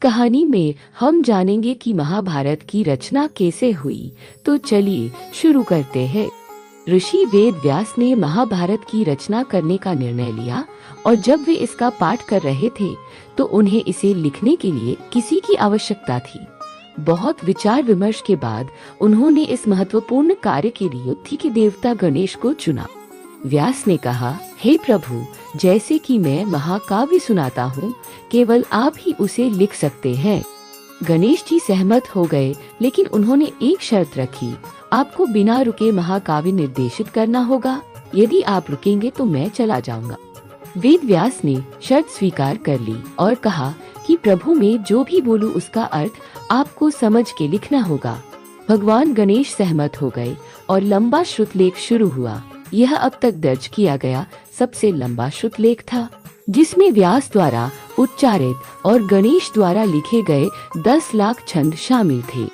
कहानी में हम जानेंगे कि महाभारत की रचना कैसे हुई। तो चलिए शुरू करते हैं। ऋषि वेद व्यास ने महाभारत की रचना करने का निर्णय लिया और जब वे इसका पाठ कर रहे थे तो उन्हें इसे लिखने के लिए किसी की आवश्यकता थी। बहुत विचार विमर्श के बाद उन्होंने इस महत्वपूर्ण कार्य के लिए युद्धि के देवता गणेश को चुना। व्यास ने कहा, हे प्रभु, जैसे कि मैं महाकाव्य सुनाता हूँ, केवल आप ही उसे लिख सकते हैं। गणेश जी सहमत हो गए, लेकिन उन्होंने एक शर्त रखी, आपको बिना रुके महाकाव्य निर्देशित करना होगा। यदि आप रुकेंगे तो मैं चला जाऊंगा। वेद व्यास ने शर्त स्वीकार कर ली और कहा कि प्रभु, मैं जो भी बोलूं उसका अर्थ आपको समझ के लिखना होगा। भगवान गणेश सहमत हो गए और लंबा श्रुतलेख शुरू हुआ। यह अब तक दर्ज किया गया सबसे लंबा श्रुतलेख था, जिसमें व्यास द्वारा उच्चारित और गणेश द्वारा लिखे गए 10 लाख छंद शामिल थे।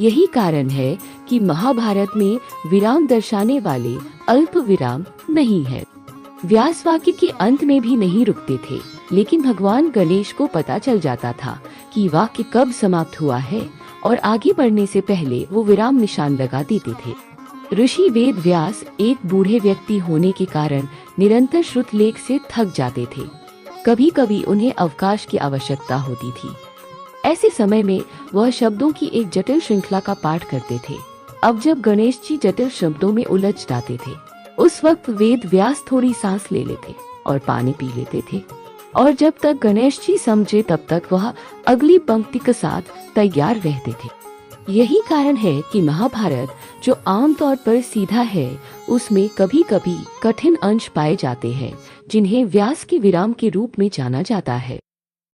यही कारण है कि महाभारत में विराम दर्शाने वाले अल्प विराम नहीं है। व्यास वाक्य के अंत में भी नहीं रुकते थे, लेकिन भगवान गणेश को पता चल जाता था कि वाक्य कब समाप्त हुआ है और आगे बढ़ने से पहले वो विराम निशान लगा देते थे। ऋषि वेद व्यास एक बूढ़े व्यक्ति होने के कारण निरंतर श्रुतलेख से थक जाते थे। कभी कभी उन्हें अवकाश की आवश्यकता होती थी। ऐसे समय में वह शब्दों की एक जटिल श्रृंखला का पाठ करते थे। अब जब गणेश जी जटिल शब्दों में उलझ जाते थे, उस वक्त वेद व्यास थोड़ी सांस ले लेते और पानी पी लेते थे, और जब तक गणेश जी समझे तब तक वह अगली पंक्ति के साथ तैयार रहते थे। यही कारण है कि महाभारत, जो आमतौर पर सीधा है, उसमें कभी कभी कठिन अंश पाए जाते हैं, जिन्हें व्यास के विराम के रूप में जाना जाता है।